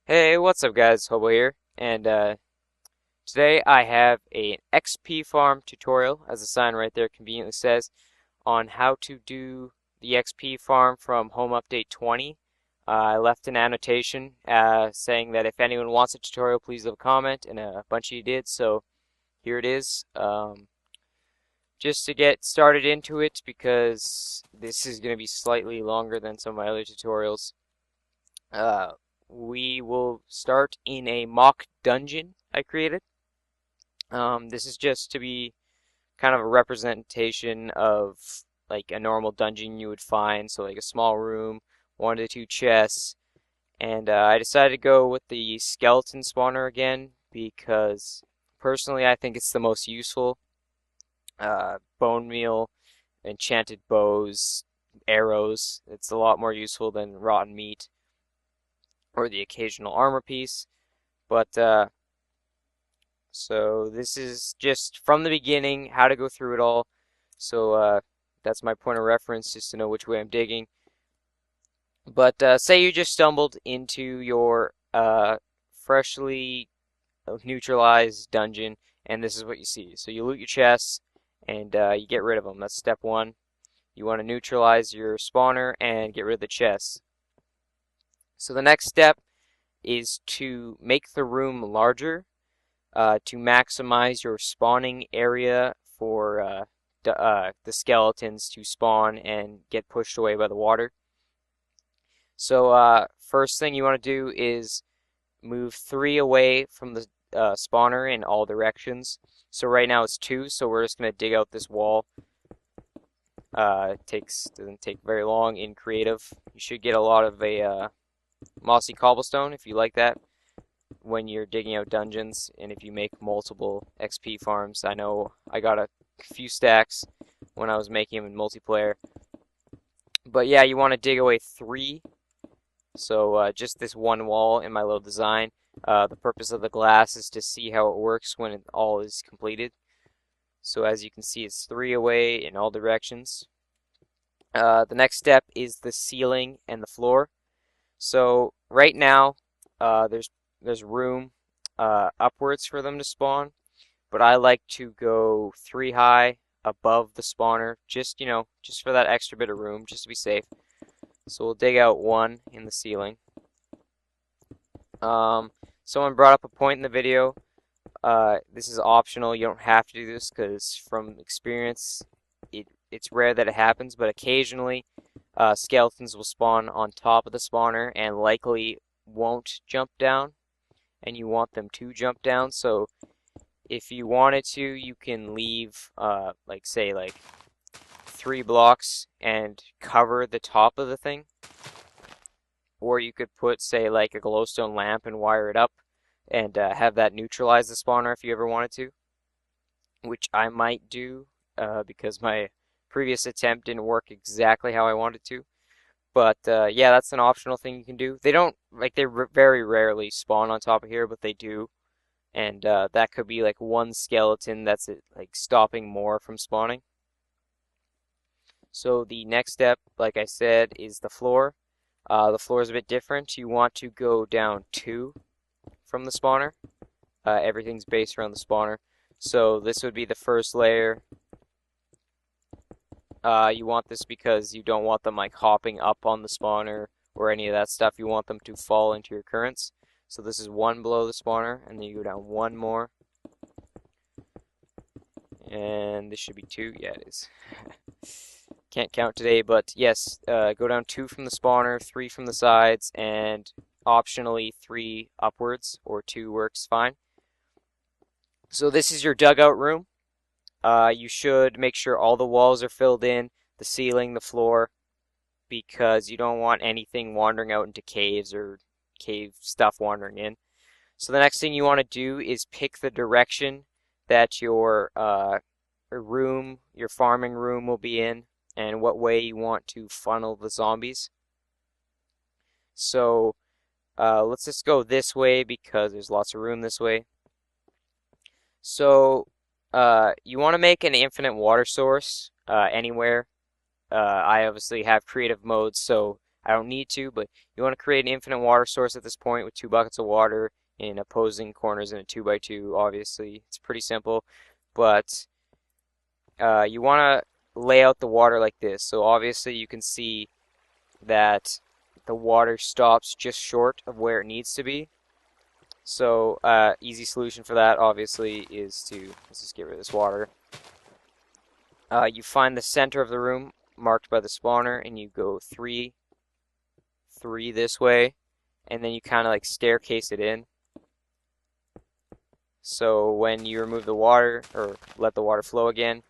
Hey, what's up guys? Hobo here, and today I have an XP farm tutorial, as the sign right there conveniently says, on how to do the XP farm from Home Update 20. I left an annotation saying that if anyone wants a tutorial, please leave a comment, and a bunch of you did, so here it is. Just to get started into it, because this is going to be slightly longer than some of my other tutorials. Uh, we will start in a mock dungeon I created. This is just to be kind of a representation of like a normal dungeon you would find. So like a small room, 1 to 2 chests, and I decided to go with the skeleton spawner again because personally I think it's the most useful. Bone meal, enchanted bows, arrows. It's a lot more useful than rotten meat or the occasional armor piece. But so this is just from the beginning how to go through it all. So that's my point of reference, just to know which way I'm digging. But say you just stumbled into your freshly neutralized dungeon, and this is what you see. So you loot your chests, and you get rid of them. That's step one. You want to neutralize your spawner and get rid of the chests. So the next step is to make the room larger to maximize your spawning area for the skeletons to spawn and get pushed away by the water. So first thing you want to do is move 3 away from the spawner in all directions. So right now it's 2, so we're just going to dig out this wall. Doesn't take very long in creative. You should get a lot of a mossy cobblestone if you like that when you're digging out dungeons, and if you make multiple XP farms. I know I got a few stacks when I was making them in multiplayer. But yeah, you want to dig away 3. So just this one wall in my little design. The purpose of the glass is to see how it works when it all is completed. So as you can see, it's 3 away in all directions. The next step is the ceiling and the floor. So right now, there's room upwards for them to spawn, but I like to go 3 high above the spawner, just for that extra bit of room, just to be safe. So we'll dig out 1 in the ceiling. Someone brought up a point in the video. This is optional. You don't have to do this because from experience, it's rare that it happens, but occasionally skeletons will spawn on top of the spawner and likely won't jump down, and you want them to jump down. So if you wanted to, you can leave like 3 blocks and cover the top of the thing, or you could put say like a glowstone lamp and wire it up and have that neutralize the spawner if you ever wanted to, which I might do because my previous attempt didn't work exactly how I wanted to. But yeah, that's an optional thing you can do. They don't they very rarely spawn on top of here, but they do, and that could be like 1 skeleton that's like stopping more from spawning. So the next step, like I said, is the floor. The floor is a bit different. You want to go down 2 from the spawner. Everything's based around the spawner. So this would be the first layer. You want this because you don't want them like hopping up on the spawner or any of that stuff. You want them to fall into your currents. So this is 1 below the spawner, and then you go down 1 more. And this should be 2. Yeah, it is. Can't count today, but yes, go down 2 from the spawner, 3 from the sides, and optionally 3 upwards, or 2 works fine. So this is your dugout room. You should make sure all the walls are filled in, the ceiling, the floor, because you don't want anything wandering out into caves or cave stuff wandering in. So the next thing you want to do is pick the direction that your room, your farming room will be in, and what way you want to funnel the zombies. So let's just go this way because there's lots of room this way. So you want to make an infinite water source anywhere. I obviously have creative mode, so I don't need to, but you want to create an infinite water source at this point with 2 buckets of water in opposing corners in a 2x2. Obviously, it's pretty simple, but you want to lay out the water like this. So obviously you can see that the water stops just short of where it needs to be. So easy solution for that obviously is to, let's just get rid of this water. You find the center of the room marked by the spawner and you go 3, 3 this way, and then you kind of like staircase it in. So when you remove the water or let the water flow again,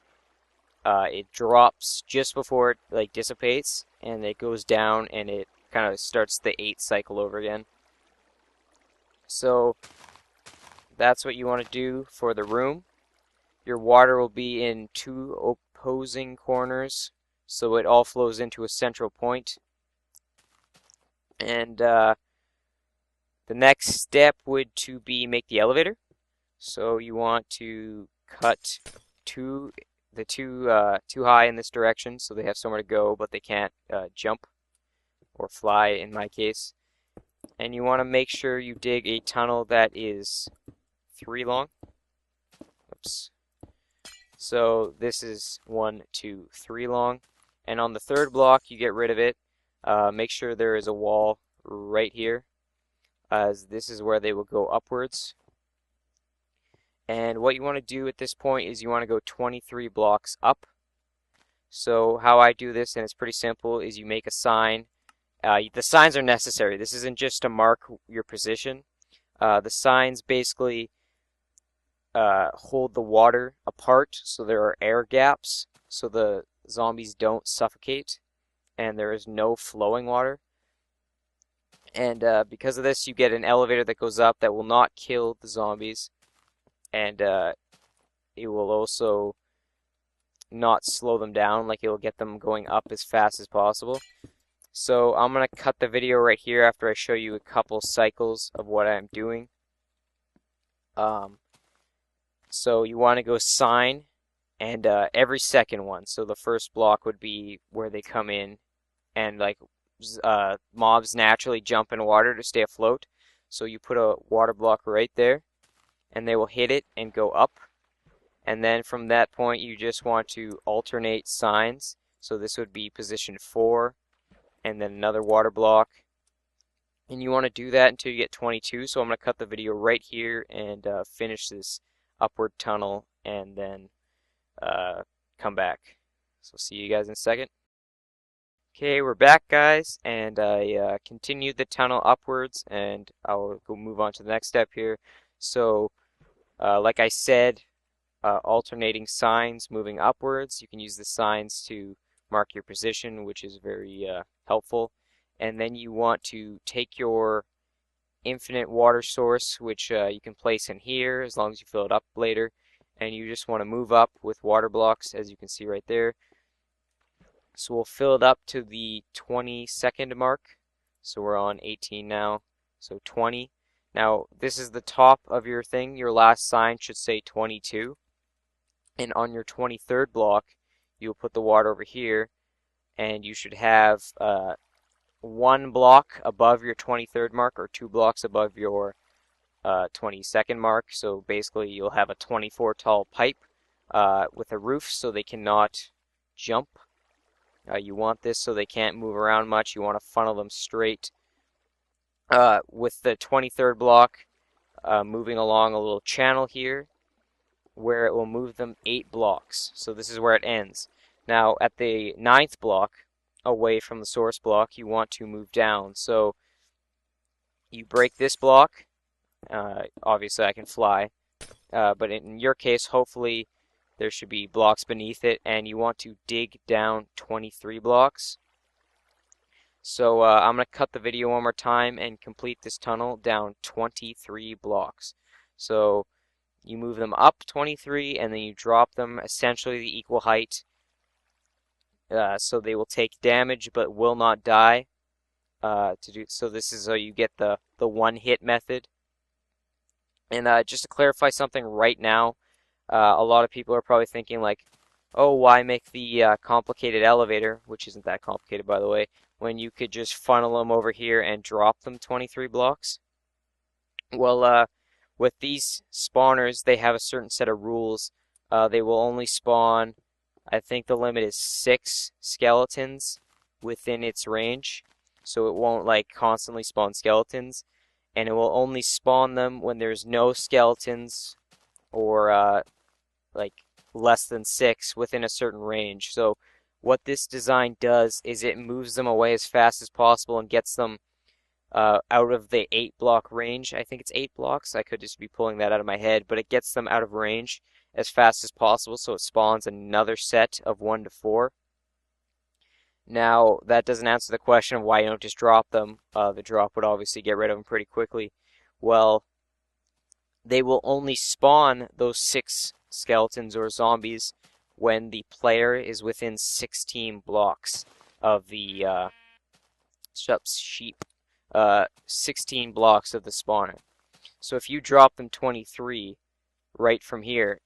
it drops just before it like dissipates, and it goes down and it kind of starts the 8 cycle over again. So that's what you want to do for the room. Your water will be in 2 opposing corners, so it all flows into a central point. And the next step would to be make the elevator. So you want to cut too high in this direction, so they have somewhere to go, but they can't jump or fly in my case. And you want to make sure you dig a tunnel that is 3 long. Oops. So this is 1, 2, 3 long. And on the 3rd block, you get rid of it. Make sure there is a wall right here, as this is where they will go upwards. And what you want to do at this point is you want to go 23 blocks up. So how I do this, and it's pretty simple, is you make a sign. The signs are necessary. This isn't just to mark your position. The signs basically hold the water apart, so there are air gaps, so the zombies don't suffocate, and there is no flowing water. And because of this, you get an elevator that goes up that will not kill the zombies, and it will also not slow them down, like it will get them going up as fast as possible. So I'm going to cut the video right here after I show you a couple cycles of what I'm doing. So you want to go sign and every second one. So the first block would be where they come in and like mobs naturally jump in water to stay afloat. So you put a water block right there and they will hit it and go up. And then from that point you just want to alternate signs. So this would be position 4 and then another water block. And you want to do that until you get 22. So I'm going to cut the video right here and finish this upward tunnel and then come back. So see you guys in a second. Okay, we're back, guys, and I continued the tunnel upwards, and I'll go move on to the next step here. So, like I said, alternating signs moving upwards. You can use the signs to mark your position, which is very helpful. And then you want to take your infinite water source, which you can place in here as long as you fill it up later, and you just want to move up with water blocks, as you can see right there. So we'll fill it up to the 20-second mark. So we're on 18 now, so 20. Now this is the top of your thing. Your last sign should say 22. And on your 23rd block, you'll put the water over here, and you should have 1 block above your 23rd mark or 2 blocks above your 22nd mark. So basically you'll have a 24 tall pipe with a roof so they cannot jump. You want this so they can't move around much. You want to funnel them straight. With the 23rd block moving along a little channel here where it will move them 8 blocks. So this is where it ends. Now at the 9th block away from the source block, you want to move down. So you break this block. Obviously I can fly, but in your case hopefully there should be blocks beneath it, and you want to dig down 23 blocks. So I'm going to cut the video one more time and complete this tunnel down 23 blocks. So you move them up 23 and then you drop them essentially the equal height. So they will take damage but will not die. So this is how you get the one-hit method. And just to clarify something right now, a lot of people are probably thinking like, oh, why make the complicated elevator, which isn't that complicated by the way, when you could just funnel them over here and drop them 23 blocks? Well, with these spawners, they have a certain set of rules. They will only spawn, I think the limit is 6 skeletons within its range. So it won't like constantly spawn skeletons. And it will only spawn them when there's no skeletons or like less than 6 within a certain range. So what this design does is it moves them away as fast as possible and gets them out of the 8 block range. I think it's 8 blocks. I could just be pulling that out of my head, but it gets them out of range as fast as possible, so it spawns another set of 1 to 4. Now, that doesn't answer the question of why you don't just drop them. The drop would obviously get rid of them pretty quickly. Well, they will only spawn those 6 skeletons or zombies when the player is within 16 blocks of the 16 blocks of the spawner. So if you drop them 23 right from here,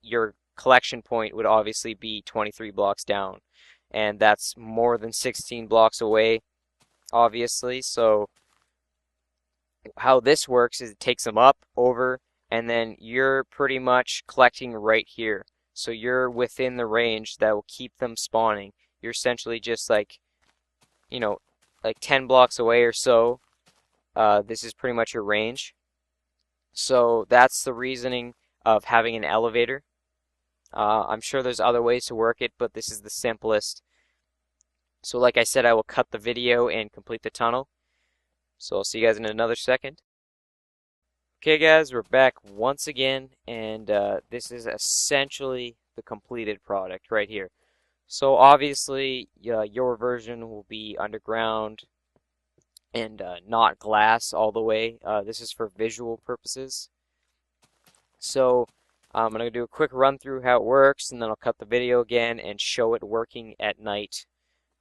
your collection point would obviously be 23 blocks down. And that's more than 16 blocks away, obviously. So how this works is it takes them up, over, and then you're pretty much collecting right here. So you're within the range that will keep them spawning. You're essentially just like, you know, like 10 blocks away or so. This is pretty much your range. So that's the reasoning of having an elevator. I'm sure there's other ways to work it, but this is the simplest. So like I said, I will cut the video and complete the tunnel. So I'll see you guys in another second. Okay guys, we're back once again, and this is essentially the completed product right here. So obviously, your version will be underground and not glass all the way. This is for visual purposes. So I'm going to do a quick run through how it works, and then I'll cut the video again and show it working at night,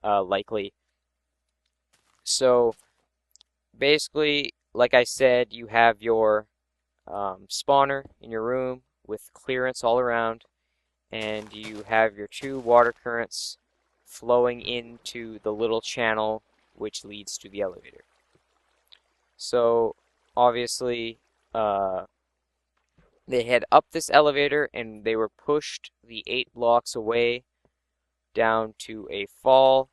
likely. So basically, like I said, you have your spawner in your room with clearance all around, and you have your 2 water currents flowing into the little channel which leads to the elevator. So obviously they head up this elevator and they were pushed the 8 blocks away down to a fall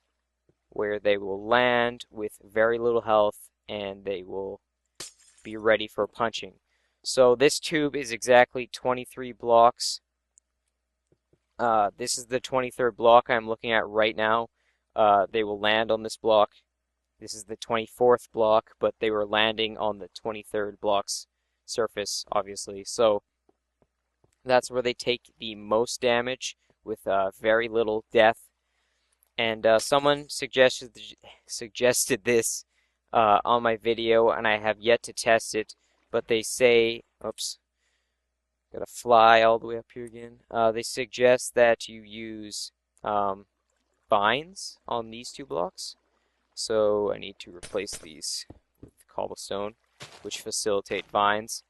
where they will land with very little health and they will be ready for punching. So this tube is exactly 23 blocks. This is the 23rd block I'm looking at right now. They will land on this block. This is the 24th block, but they were landing on the 23rd block's surface, obviously. So that's where they take the most damage with very little death. And someone suggested this on my video, and I have yet to test it. But they say, oops, gotta fly all the way up here again. They suggest that you use vines on these 2 blocks. So I need to replace these with cobblestone, which facilitate vines.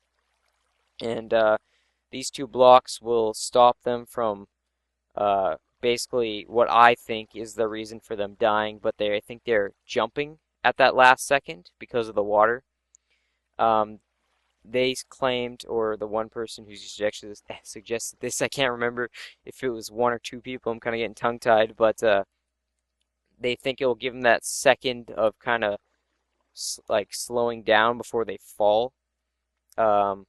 And these 2 blocks will stop them from basically what I think is the reason for them dying, but I think they're jumping at that last second because of the water. They claimed, or the one person who suggested this, I can't remember if it was 1 or 2 people, I'm kind of getting tongue-tied, but they think it will give them that second of kind of like slowing down before they fall. And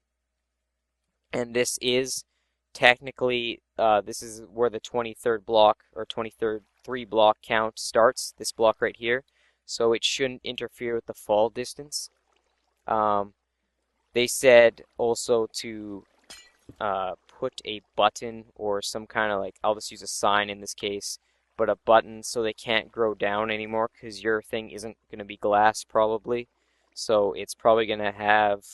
this is technically, this is where the 23rd block, or 23rd block count starts, this block right here, so it shouldn't interfere with the fall distance. They said also to put a button or some kind of like, I'll just use a sign in this case, but a button so they can't grow down anymore because your thing isn't going to be glass probably. So it's probably going to have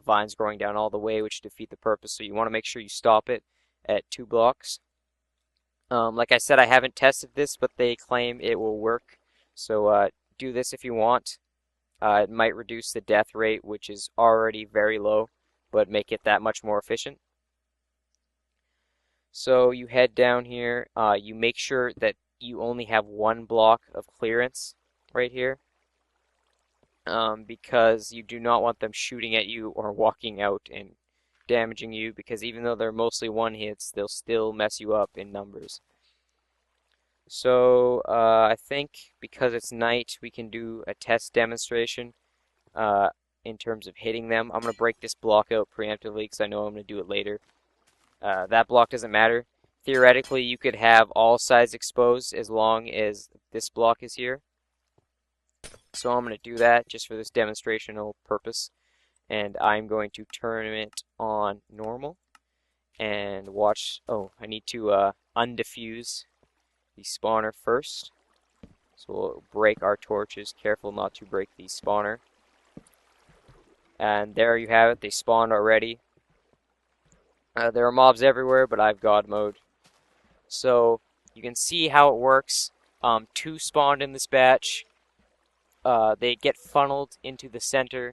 vines growing down all the way, which defeat the purpose. So you want to make sure you stop it at 2 blocks. Like I said, I haven't tested this, but they claim it will work. So do this if you want. It might reduce the death rate, which is already very low, but make it that much more efficient. So you head down here, you make sure that you only have one block of clearance right here, because you do not want them shooting at you or walking out and damaging you, because even though they're mostly one hits, they'll still mess you up in numbers. So I think because it's night, we can do a test demonstration in terms of hitting them. I'm going to break this block out preemptively because I know I'm going to do it later. That block doesn't matter. Theoretically, you could have all sides exposed as long as this block is here. So I'm going to do that just for this demonstrational purpose. And I'm going to turn it on normal and watch. Oh, I need to undefuse the spawner first. So we'll break our torches. Careful not to break the spawner. And there you have it. They spawned already. There are mobs everywhere, but I've God mode. So you can see how it works. Two spawned in this batch. They get funneled into the center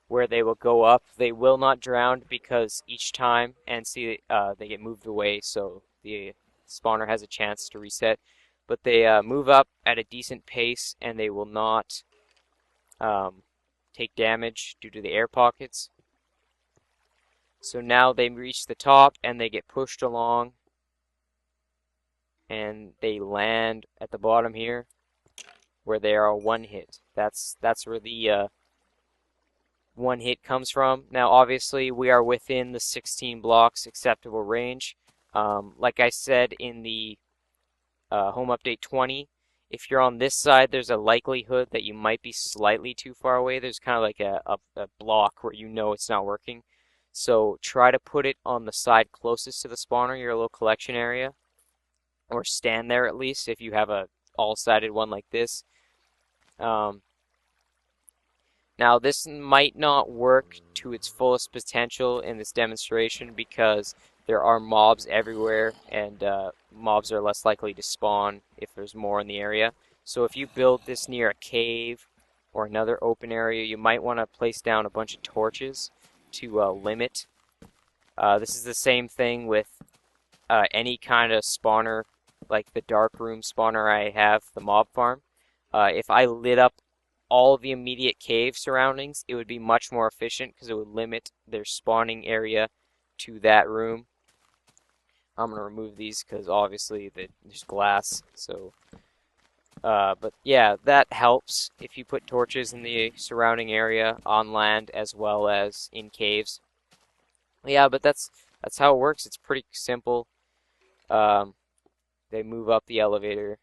where they will go up. They will not drown because each time, and see, they get moved away, so the spawner has a chance to reset. But they move up at a decent pace, and they will not take damage due to the air pockets. So now they reach the top, and they get pushed along, and they land at the bottom here, where they are one hit. That's where the one hit comes from. Now, obviously, we are within the 16 blocks acceptable range. Like I said in the Home Update 20, if you're on this side, there's a likelihood that you might be slightly too far away. There's kind of like a block where you know it's not working. So try to put it on the side closest to the spawner, your little collection area, or stand there at least if you have a all-sided one like this. Now this might not work to its fullest potential in this demonstration because there are mobs everywhere, and mobs are less likely to spawn if there's more in the area. So if you build this near a cave or another open area, you might want to place down a bunch of torches to limit. This is the same thing with any kind of spawner, like the dark room spawner I have, the mob farm. If I lit up all the immediate cave surroundings, it would be much more efficient because it would limit their spawning area to that room. I'm going to remove these because obviously there's glass. So, but yeah, that helps if you put torches in the surrounding area on land as well as in caves. Yeah, but that's how it works. It's pretty simple. They move up the elevator.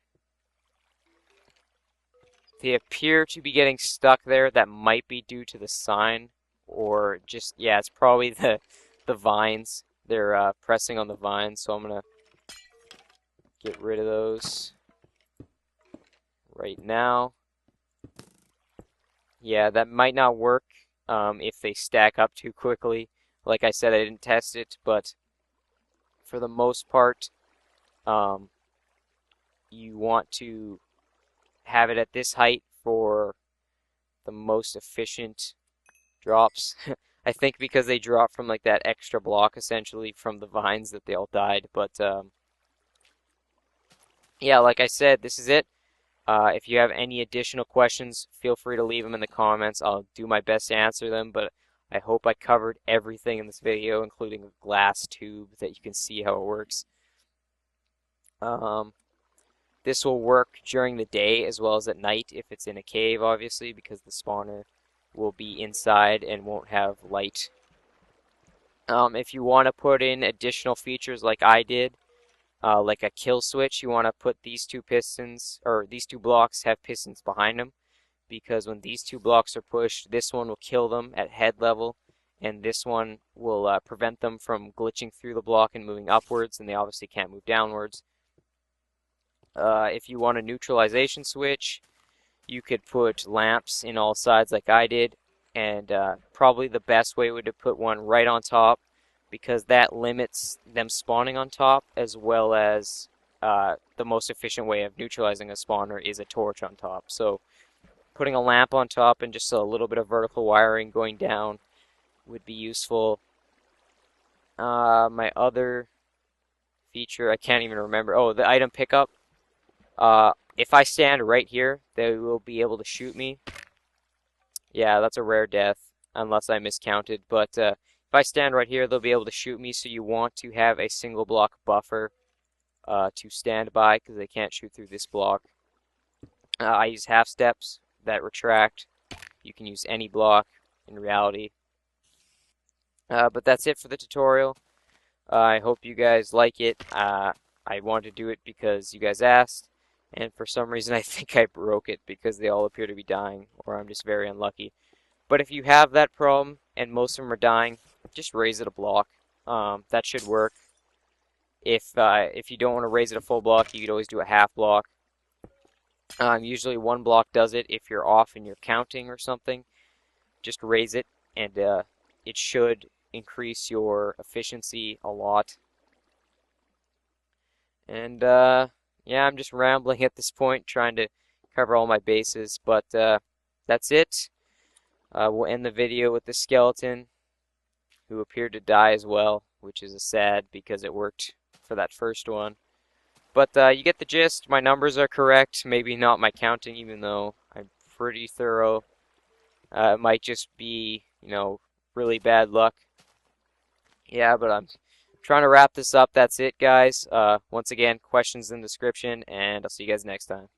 They appear to be getting stuck there. That might be due to the sign, or just, yeah, it's probably the vines. They're pressing on the vines, so I'm gonna get rid of those right now. Yeah, that might not work if they stack up too quickly. Like I said, I didn't test it, but for the most part, you want to have it at this height for the most efficient drops. I think because they drop from like that extra block essentially from the vines that they all died. But yeah, like I said, this is it. If you have any additional questions, feel free to leave them in the comments. I'll do my best to answer them, but I hope I covered everything in this video, including a glass tube that you can see how it works. This will work during the day as well as at night if it's in a cave, obviously, because the spawner will be inside and won't have light. If you want to put in additional features like I did, like a kill switch, you want to put these two pistons, or these two blocks have pistons behind them, because when these two blocks are pushed, this one will kill them at head level, and this one will prevent them from glitching through the block and moving upwards, and they obviously can't move downwards. If you want a neutralization switch, you could put lamps in all sides like I did, and probably the best way would be to put one right on top, because that limits them spawning on top, as well as the most efficient way of neutralizing a spawner is a torch on top. So putting a lamp on top and just a little bit of vertical wiring going down would be useful. My other feature. I can't even remember. Oh, the item pickup. If I stand right here, they will be able to shoot me. Yeah, that's a rare death, unless I miscounted. But if I stand right here, they'll be able to shoot me. So you want to have a single block buffer to stand by, because they can't shoot through this block. I use half steps that retract. You can use any block in reality. But that's it for the tutorial. I hope you guys like it. I wanted to do it because you guys asked, and for some reason I think I broke it because they all appear to be dying, or I'm just very unlucky. But if you have that problem and most of them are dying, just raise it a block. That should work. If you don't want to raise it a full block, you could always do a half block. Usually one block does it if you're off and you're counting or something. Just raise it, and it should increase your efficiency a lot. And yeah, I'm just rambling at this point, trying to cover all my bases. But that's it. We'll end the video with the skeleton, who appeared to die as well, which is sad because it worked for that first one. But you get the gist. My numbers are correct. Maybe not my counting, even though I'm pretty thorough. It might just be, really bad luck. Yeah, but I'm trying to wrap this up. That's it, guys. Once again, questions in the description, and I'll see you guys next time.